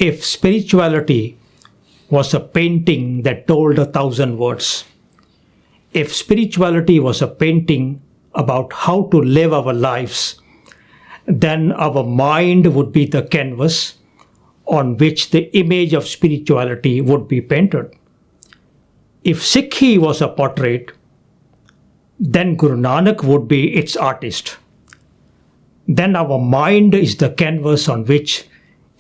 If spirituality was a painting that told 1,000 words, if spirituality was a painting about how to live our lives, then our mind would be the canvas on which the image of spirituality would be painted. If Sikhi was a portrait, then Guru Nanak would be its artist. Then our mind is the canvas on which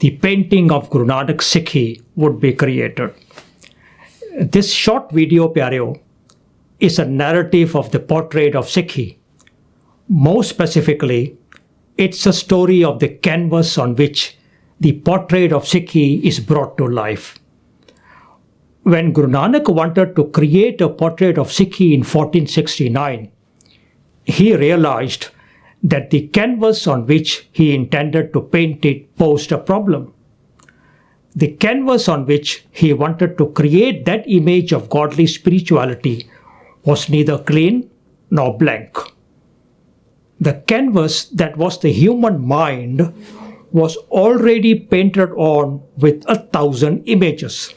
the painting of Guru Nanak Sikhi would be created. This short video, Pyareo, is a narrative of the portrait of Sikhi. More specifically, it's a story of the canvas on which the portrait of Sikhi is brought to life. When Guru Nanak wanted to create a portrait of Sikhi in 1469, he realized that the canvas on which he intended to paint it posed a problem. The canvas on which he wanted to create that image of godly spirituality was neither clean nor blank. The canvas that was the human mind was already painted on with 1,000 images.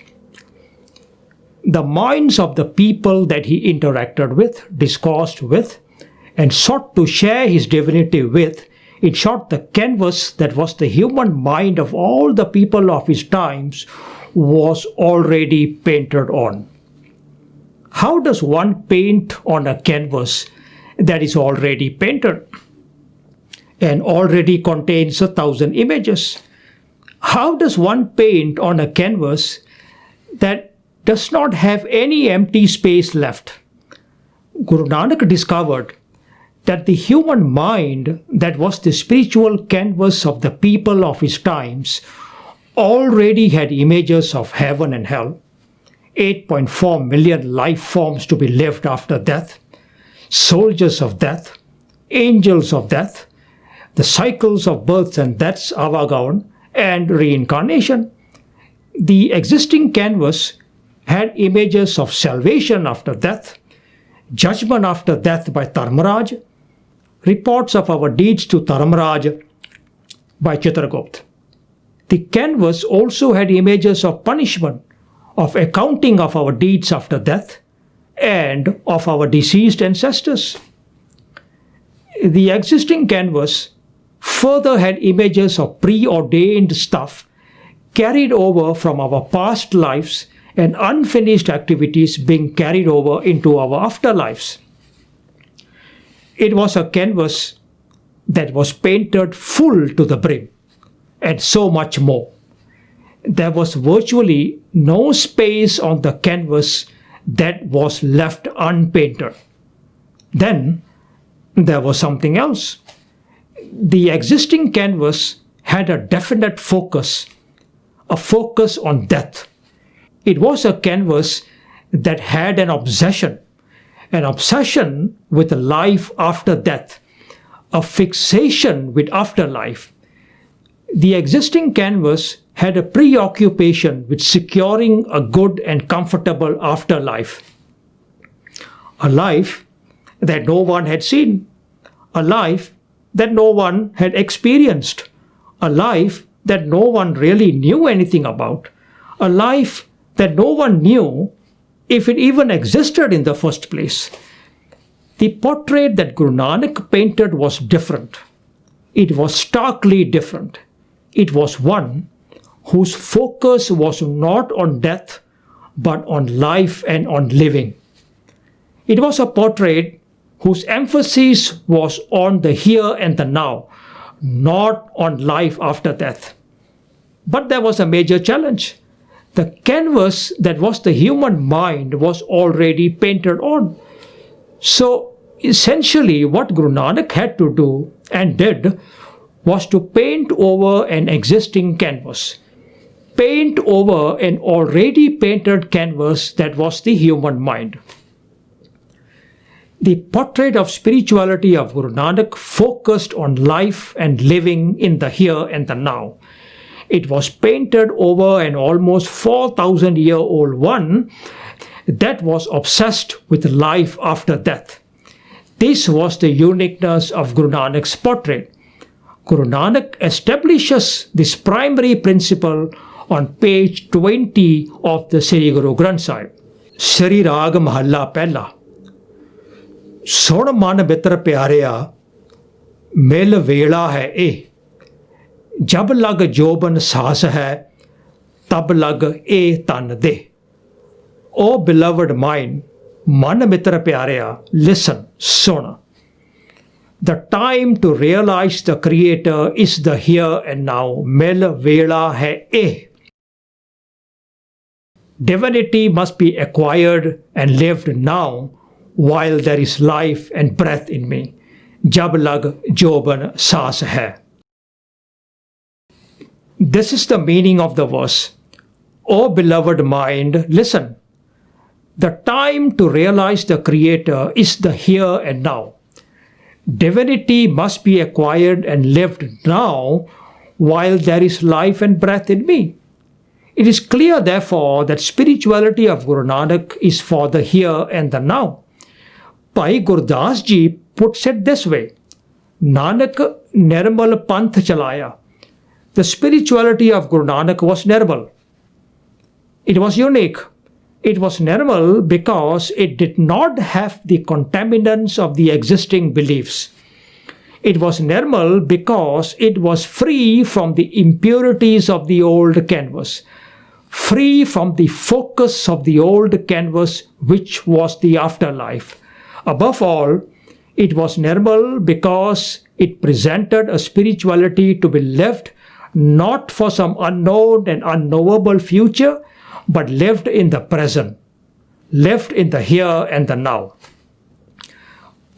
The minds of the people that he interacted with, discoursed with, and sought to share his divinity with, in short, the canvas that was the human mind of all the people of his times was already painted on. How does one paint on a canvas that is already painted and already contains 1,000 images? How does one paint on a canvas that does not have any empty space left? Guru Nanak discovered that the human mind that was the spiritual canvas of the people of his times already had images of heaven and hell, 8.4 million life forms to be lived after death, soldiers of death, angels of death, the cycles of births and deaths, avagaon, and reincarnation. The existing canvas had images of salvation after death, judgment after death by Dharmaraj, reports of our deeds to Dharmaraj by Chitragupt. The canvas also had images of punishment, of accounting of our deeds after death, and of our deceased ancestors. The existing canvas further had images of preordained stuff carried over from our past lives and unfinished activities being carried over into our afterlives. It was a canvas that was painted full to the brim, and so much more. There was virtually no space on the canvas that was left unpainted. Then there was something else. The existing canvas had a definite focus, a focus on death. It was a canvas that had an obsession with life after death, a fixation with afterlife. The existing canvas had a preoccupation with securing a good and comfortable afterlife. A life that no one had seen, a life that no one had experienced, a life that no one really knew anything about, a life that no one knew if it even existed in the first place. The portrait that Guru Nanak painted was different. It was starkly different. It was one whose focus was not on death, but on life and on living. It was a portrait whose emphasis was on the here and the now, not on life after death. But there was a major challenge. The canvas that was the human mind was already painted on. So essentially what Guru Nanak had to do and did was to paint over an existing canvas. Paint over an already painted canvas that was the human mind. The portrait of spirituality of Guru Nanak focused on life and living in the here and the now. It was painted over an almost 4,000-year-old one that was obsessed with life after death. This was the uniqueness of Guru Nanak's portrait. Guru Nanak establishes this primary principle on page 20 of the Sri Guru Granth Sahib. Sri Rag Mahalla Pehla. Son man mitra pyarya, mil vela hai eh. Jab lag joban saas hai, tab lag eh tan de. O beloved mine, man mitra pyarya, listen, sun. The time to realize the Creator is the here and now. Mil vela hai eh. Divinity must be acquired and lived now while there is life and breath in me. Jab lag joban saas hai. This is the meaning of the verse. O beloved mind, listen. The time to realize the Creator is the here and now. Divinity must be acquired and lived now while there is life and breath in me. It is clear, therefore, that spirituality of Guru Nanak is for the here and the now. Bhai Gurdas ji puts it this way: Nanak nirmal panth chalaya. The spirituality of Guru Nanak was nirmal. It was unique. It was nirmal because it did not have the contaminants of the existing beliefs. It was nirmal because it was free from the impurities of the old canvas, free from the focus of the old canvas, which was the afterlife. Above all, it was nirmal because it presented a spirituality to be lived not for some unknown and unknowable future, but lived in the present, lived in the here and the now.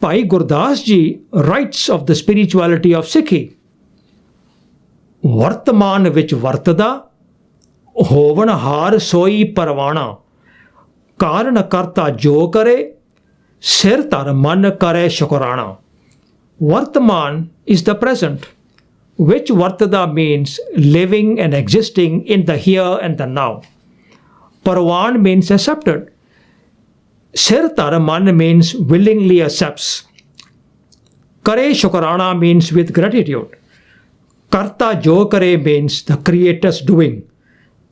Bhai Gurdas ji writes of the spirituality of Sikhi. Vartaman vich vartada, hovan har soi parvana, karan karta jo kare, sir tar man kare shukrana. Vartaman is the present, which vartada means living and existing in the here and the now. Parvan means accepted. Sir tar man means willingly accepts. Kare shukrana means with gratitude. Karta jo kare means the Creator's doing,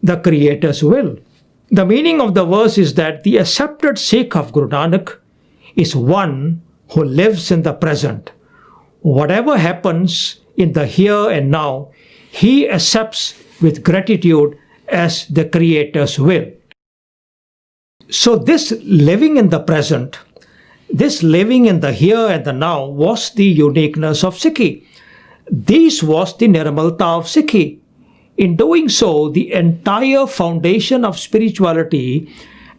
the Creator's will. The meaning of the verse is that the accepted Sikh of Guru Nanak is one who lives in the present. Whatever happens in the here and now, he accepts with gratitude as the Creator's will. So this living in the present, this living in the here and the now was the uniqueness of Sikhi. This was the Nirmalta of Sikhi. In doing so, the entire foundation of spirituality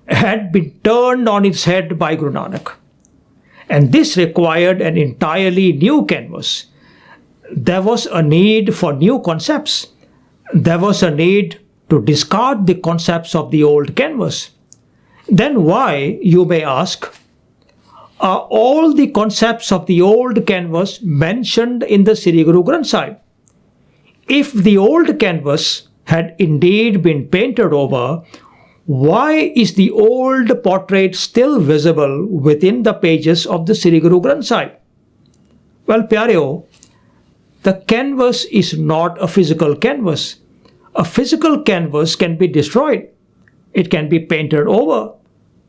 had been turned on its head by Guru Nanak. And this required an entirely new canvas. There was a need for new concepts. There was a need to discard the concepts of the old canvas. Then why, you may ask, are all the concepts of the old canvas mentioned in the Sri Guru Granth Sahib? If the old canvas had indeed been painted over, why is the old portrait still visible within the pages of the Sri Guru Granth Sahib? Well, Pyareo, the canvas is not a physical canvas. A physical canvas can be destroyed. It can be painted over.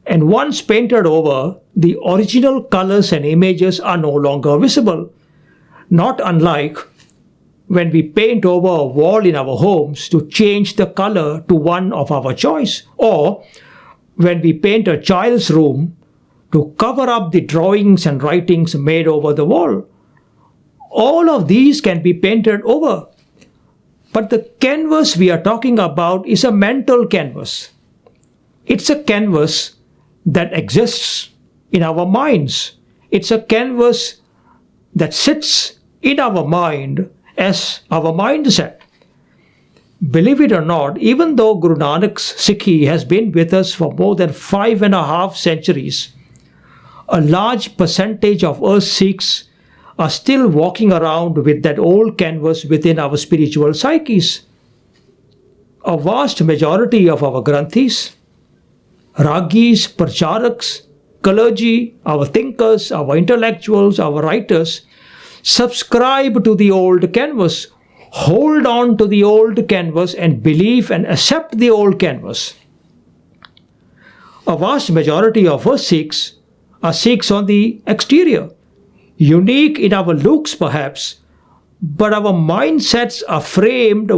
And once painted over, the original colors and images are no longer visible. Not unlike when we paint over a wall in our homes to change the color to one of our choice, or when we paint a child's room to cover up the drawings and writings made over the wall. All of these can be painted over. But the canvas we are talking about is a mental canvas. It's a canvas that exists in our minds. It's a canvas that sits in our mind as our mindset. Believe it or not, even though Guru Nanak's Sikhi has been with us for more than 5.5 centuries, a large percentage of us Sikhs are still walking around with that old canvas within our spiritual psyches. A vast majority of our Granthis, Ragis, Pracharaks, clergy, our thinkers, our intellectuals, our writers subscribe to the old canvas, hold on to the old canvas and believe and accept the old canvas. A vast majority of us Sikhs are Sikhs on the exterior, unique in our looks perhaps, but our mindsets are framed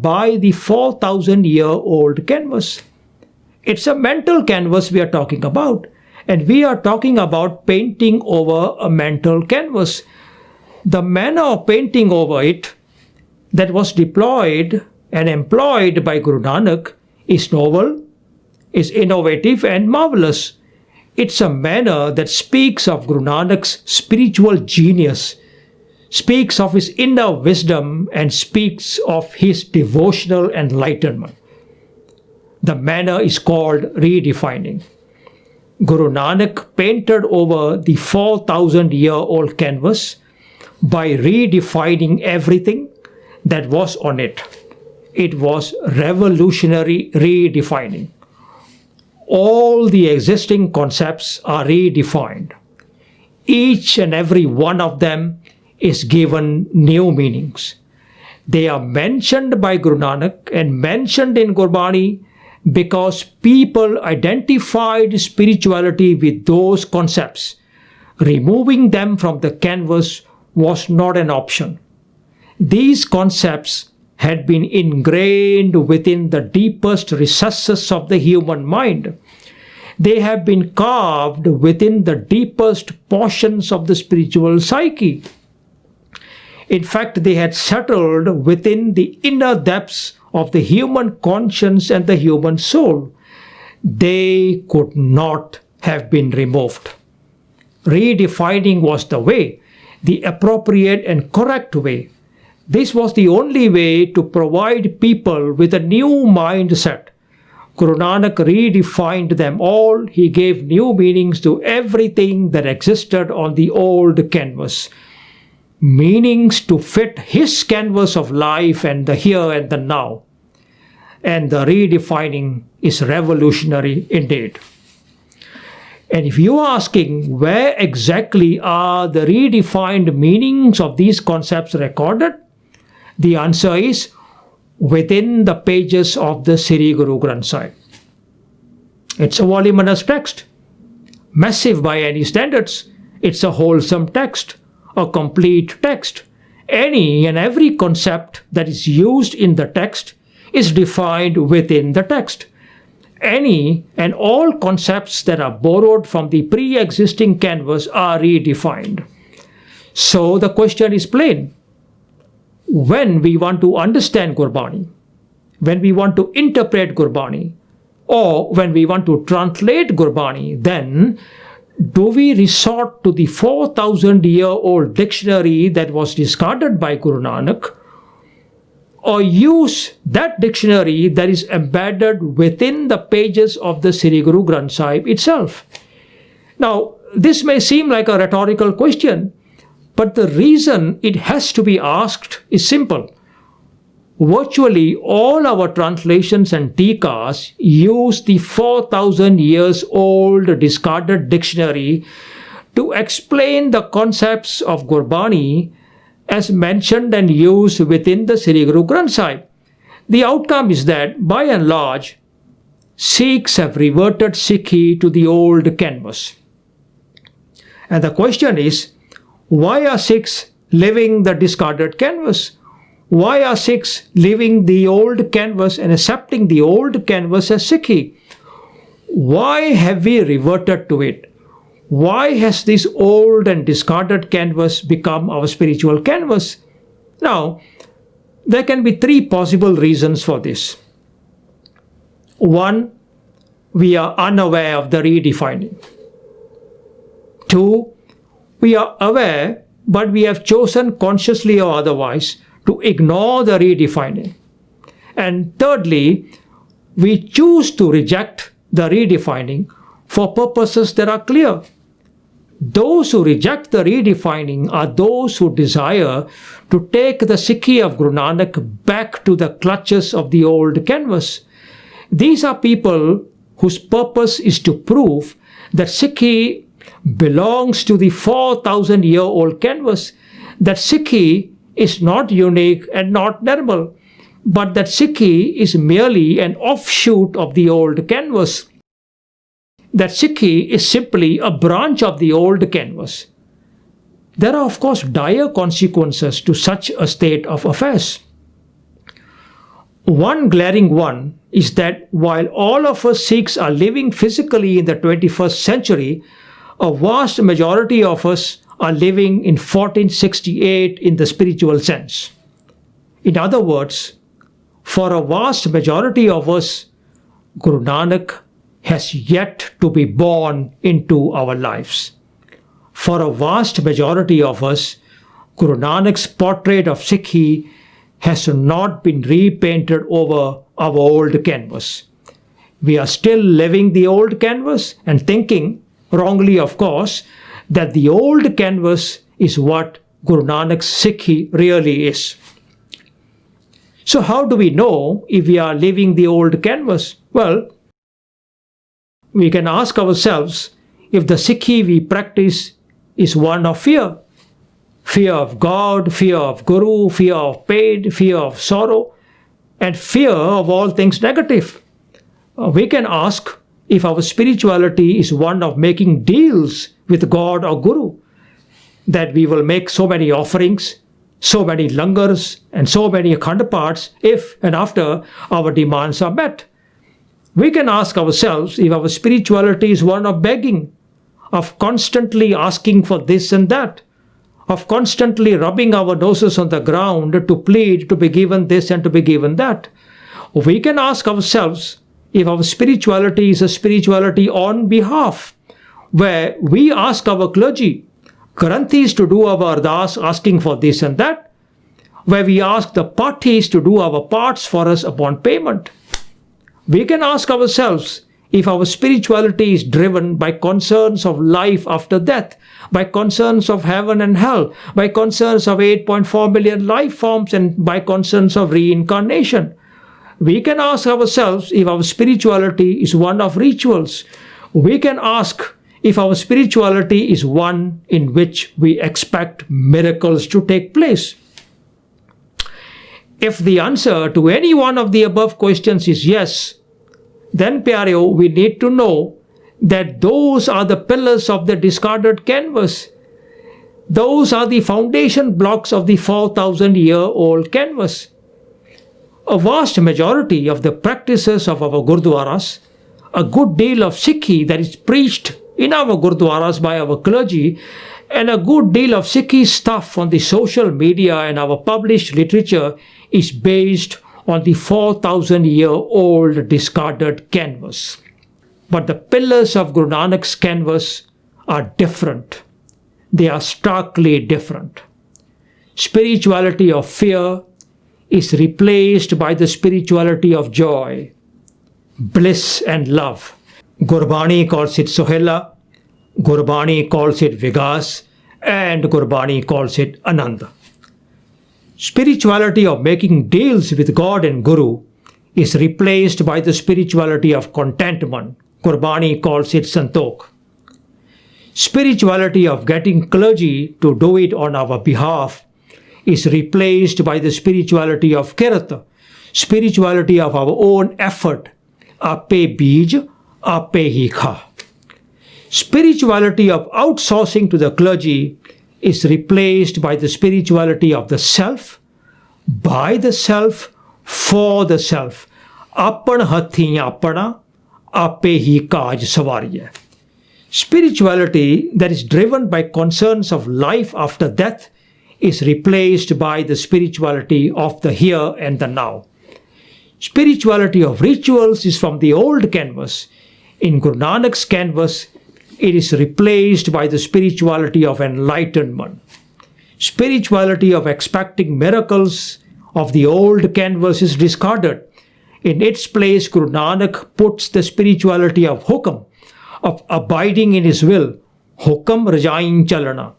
by the 4,000-year-old canvas. It's a mental canvas we are talking about, and we are talking about painting over a mental canvas. The manner of painting over it that was deployed and employed by Guru Nanak is novel, is innovative and marvelous. It's a manner that speaks of Guru Nanak's spiritual genius, speaks of his inner wisdom, and speaks of his devotional enlightenment. The manner is called redefining. Guru Nanak painted over the 4,000-year-old canvas by redefining everything that was on it. It was revolutionary redefining. All the existing concepts are redefined. Each and every one of them is given new meanings. They are mentioned by Guru Nanak and mentioned in Gurbani because people identified spirituality with those concepts. Removing them from the canvas was not an option. These concepts had been ingrained within the deepest recesses of the human mind. They have been carved within the deepest portions of the spiritual psyche. In fact, they had settled within the inner depths of the human conscience and the human soul. They could not have been removed. Redefining was the way, the appropriate and correct way. This was the only way to provide people with a new mindset. Guru Nanak redefined them all. He gave new meanings to everything that existed on the old canvas. Meanings to fit his canvas of life and the here and the now. And the redefining is revolutionary indeed. And if you are asking where exactly are the redefined meanings of these concepts recorded, the answer is within the pages of the Sri Guru Granth Sahib. It's a voluminous text, massive by any standards. It's a wholesome text, a complete text. Any and every concept that is used in the text is defined within the text. Any and all concepts that are borrowed from the pre-existing canvas are redefined. So the question is plain. When we want to understand Gurbani, when we want to interpret Gurbani, or when we want to translate Gurbani, then do we resort to the 4,000-year-old dictionary that was discarded by Guru Nanak, or use that dictionary that is embedded within the pages of the Sri Guru Granth Sahib itself? Now, this may seem like a rhetorical question, but the reason it has to be asked is simple. Virtually all our translations and tikas use the 4,000 years old discarded dictionary to explain the concepts of Gurbani as mentioned and used within the Sri Guru Granth Sahib. The outcome is that, by and large, Sikhs have reverted Sikhi to the old canvas. And the question is, why are Sikhs leaving the discarded canvas? Why are Sikhs leaving the old canvas and accepting the old canvas as Sikhi? Why have we reverted to it? Why has this old and discarded canvas become our spiritual canvas? Now, there can be three possible reasons for this. One, we are unaware of the redefining. Two, we are aware, but we have chosen consciously or otherwise to ignore the redefining. And thirdly, we choose to reject the redefining for purposes that are clear. Those who reject the redefining are those who desire to take the Sikhi of Guru Nanak back to the clutches of the old canvas. These are people whose purpose is to prove that Sikhi belongs to the 4,000-year-old canvas, that Sikhi is not unique and not normal, but that Sikhi is merely an offshoot of the old canvas. That Sikhi is simply a branch of the old canvas. There are, of course, dire consequences to such a state of affairs. One glaring one is that while all of us Sikhs are living physically in the 21st century, a vast majority of us are living in 1468 in the spiritual sense. In other words, for a vast majority of us, Guru Nanak has yet to be born into our lives. For a vast majority of us, Guru Nanak's portrait of Sikhi has not been repainted over our old canvas. We are still living the old canvas and thinking, wrongly of course, that the old canvas is what Guru Nanak's Sikhi really is. So how do we know if we are living the old canvas? Well, we can ask ourselves if the Sikhi we practice is one of fear. Fear of God, fear of Guru, fear of pain, fear of sorrow, and fear of all things negative. We can ask if our spirituality is one of making deals with God or Guru, that we will make so many offerings, so many langars, and so many akhand parts if and after our demands are met. We can ask ourselves if our spirituality is one of begging, of constantly asking for this and that, of constantly rubbing our noses on the ground to plead to be given this and to be given that. We can ask ourselves if our spirituality is a spirituality on behalf, where we ask our clergy, Granthis, to do our ardas asking for this and that, where we ask the parties to do our parts for us upon payment. We can ask ourselves if our spirituality is driven by concerns of life after death, by concerns of heaven and hell, by concerns of 8.4 million life forms, and by concerns of reincarnation. We can ask ourselves if our spirituality is one of rituals. We can ask if our spirituality is one in which we expect miracles to take place. If the answer to any one of the above questions is yes, then Pyareo, we need to know that those are the pillars of the discarded canvas. Those are the foundation blocks of the 4,000-year-old canvas. A vast majority of the practices of our Gurdwaras, a good deal of Sikhi that is preached in our Gurdwaras by our clergy, and a good deal of Sikhi stuff on the social media and our published literature is based on the 4,000-year-old discarded canvas. But the pillars of Guru Nanak's canvas are different. They are starkly different. Spirituality of fear is replaced by the spirituality of joy, bliss and love. Gurbani calls it Sohela, Gurbani calls it Vigas, and Gurbani calls it Ananda. Spirituality of making deals with God and Guru is replaced by the spirituality of contentment. Gurbani calls it Santokh. Spirituality of getting clergy to do it on our behalf is replaced by the spirituality of Kirta, spirituality of our own effort. Ape bij, ape hi kha. Spirituality of outsourcing to the clergy is replaced by the spirituality of the self, by the self, for the self. Apan hathi apana, ape hi kaj sawariya. Spirituality that is driven by concerns of life after death is replaced by the spirituality of the here and the now. Spirituality of rituals is from the old canvas. In Guru Nanak's canvas, it is replaced by the spirituality of enlightenment. Spirituality of expecting miracles of the old canvas is discarded. In its place, Guru Nanak puts the spirituality of hukam, of abiding in his will, hukam rajain chalana.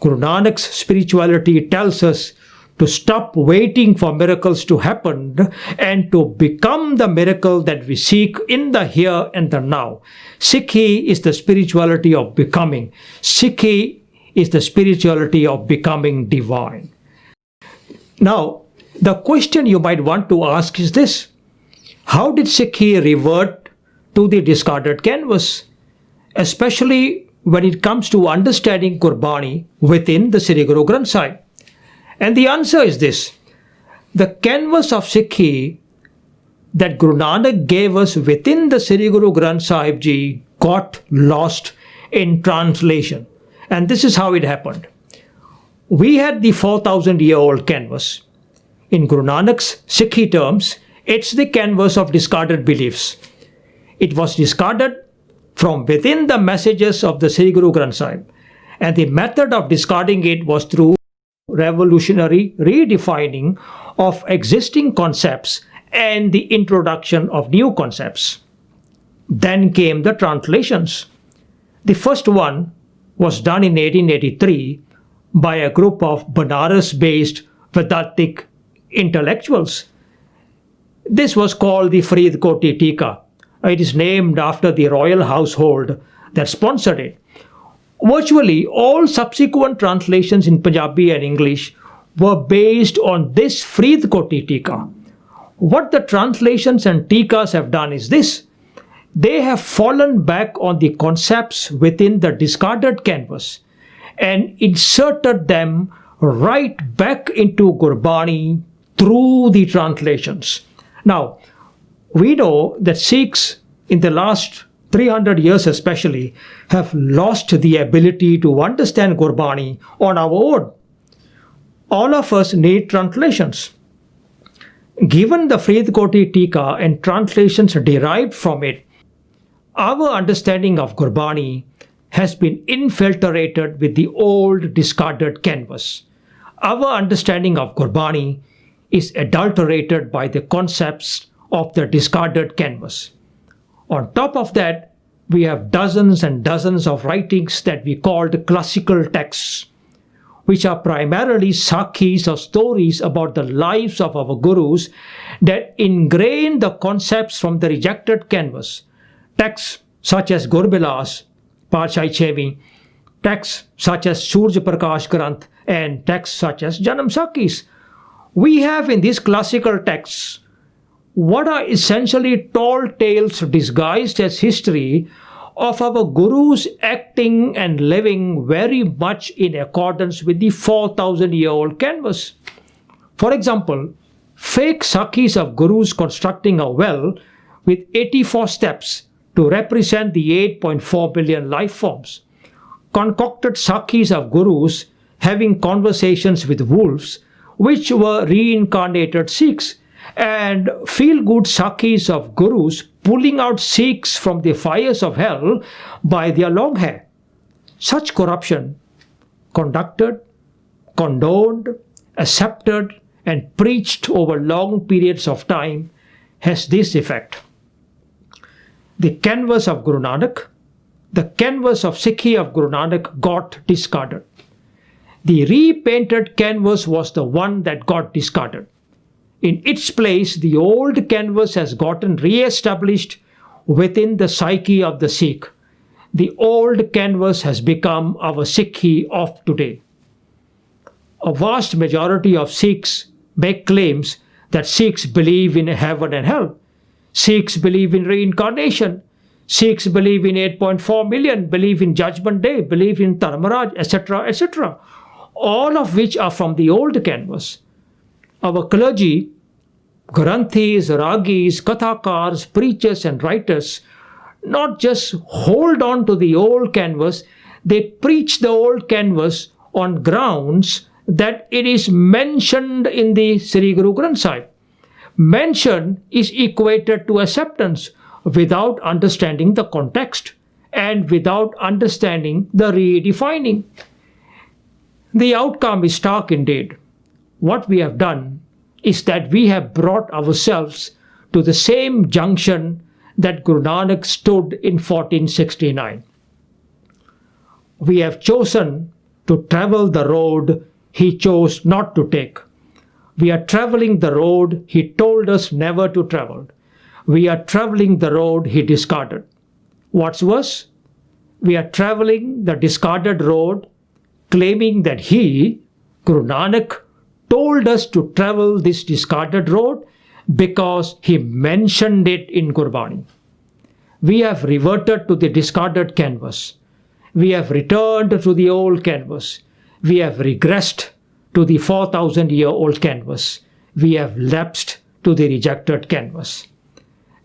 Guru Nanak's spirituality tells us to stop waiting for miracles to happen and to become the miracle that we seek in the here and the now. Sikhi is the spirituality of becoming. Sikhi is the spirituality of becoming divine. Now, the question you might want to ask is this: how did Sikhi revert to the discarded canvas, especially when it comes to understanding Gurbani within the Sri Guru Granth Sahib? And the answer is this: the canvas of Sikhi that Guru Nanak gave us within the Sri Guru Granth Sahib Ji got lost in translation. And this is how it happened. We had the 4,000-year-old canvas. In Guru Nanak's Sikhi terms, it's the canvas of discarded beliefs. It was discarded from within the messages of the Sri Guru Granth Sahib. And the method of discarding it was through revolutionary redefining of existing concepts and the introduction of new concepts. Then came the translations. The first one was done in 1883 by a group of Banaras-based Vedantic intellectuals. This was called the Farid Koti Tika. It is named after the royal household that sponsored it. Virtually all subsequent translations in Punjabi and English were based on this Farid Koti Tika. What the translations and Tikas have done is this: they have fallen back on the concepts within the discarded canvas and inserted them right back into Gurbani through the translations. Now, we know that Sikhs in the last 300 years especially have lost the ability to understand Gurbani on our own. All of us need translations. Given the Farid Koti Tika and translations derived from it, our understanding of Gurbani has been infiltrated with the old discarded canvas. Our understanding of Gurbani is adulterated by the concepts of the discarded canvas. On top of that, we have dozens and dozens of writings that we called classical texts, which are primarily sakhis or stories about the lives of our gurus that ingrain the concepts from the rejected canvas. Texts such as Gurbilas, Parshai Chevi, texts such as Surj Prakash Granth, and texts such as Janam Sakhis. We have in these classical texts what are essentially tall tales disguised as history of our gurus acting and living very much in accordance with the 4,000-year-old canvas. For example, fake sakhis of gurus constructing a well with 84 steps to represent the 8.4 billion life forms, concocted sakhis of gurus having conversations with wolves, which were reincarnated Sikhs, and feel-good sakhis of gurus pulling out Sikhs from the fires of hell by their long hair. Such corruption, conducted, condoned, accepted, and preached over long periods of time, has this effect. The canvas of Guru Nanak, the canvas of Sikhi of Guru Nanak got discarded. The repainted canvas was the one that got discarded. In its place, the old canvas has gotten re-established within the psyche of the Sikh. The old canvas has become our Sikhi of today. A vast majority of Sikhs make claims that Sikhs believe in heaven and hell. Sikhs believe in reincarnation. Sikhs believe in 8.4 million, believe in Judgment Day, believe in Dharmaraj, etc., etc. All of which are from the old canvas. Our clergy, Granthis, Ragis, Kathakars, preachers and writers not just hold on to the old canvas, they preach the old canvas on grounds that it is mentioned in the Sri Guru Granth Sahib. Mention is equated to acceptance without understanding the context and without understanding the redefining. The outcome is stark indeed. What we have done is that we have brought ourselves to the same junction that Guru Nanak stood in 1469. We have chosen to travel the road he chose not to take. We are traveling the road he told us never to travel. We are traveling the road he discarded. What's worse? We are traveling the discarded road claiming that he, Guru Nanak, told told us to travel this discarded road because he mentioned it in Gurbani. We have reverted to the discarded canvas. We have returned to the old canvas. We have regressed to the 4,000-year-old canvas. We have lapsed to the rejected canvas.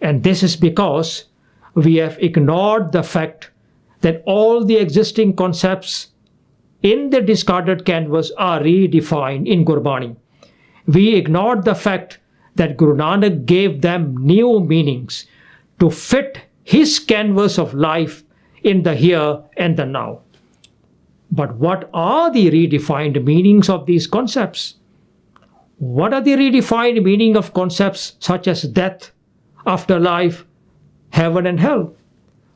And this is because we have ignored the fact that all the existing concepts in the discarded canvas are redefined in Gurbani. We ignored the fact that Guru Nanak gave them new meanings to fit his canvas of life in the here and the now. But what are the redefined meanings of these concepts? What are the redefined meaning of concepts such as death, afterlife, heaven and hell?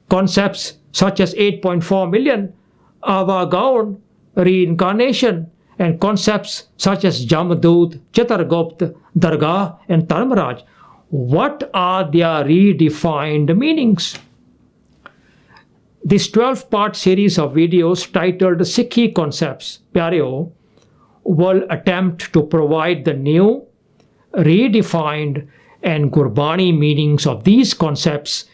Concepts such as 8.4 million, Avagaon, reincarnation, and concepts such as Jamdut, Chitargupt, Dargah, and Dharmaraj. What are their redefined meanings? This 12-part series of videos titled Sikhi Concepts, Pyareo, will attempt to provide the new, redefined, and Gurbani meanings of these concepts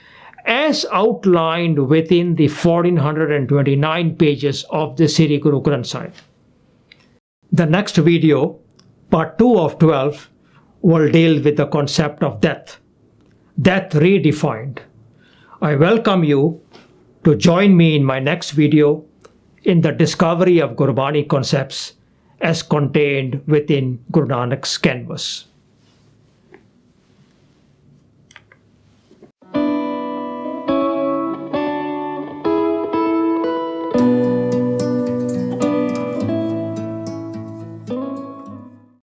as outlined within the 1429 pages of the Sri Guru Granth Sahib. The next video, part 2 of 12, will deal with the concept of death redefined. I welcome you to join me in my next video in the discovery of Gurbani concepts as contained within Guru Nanak's canvas.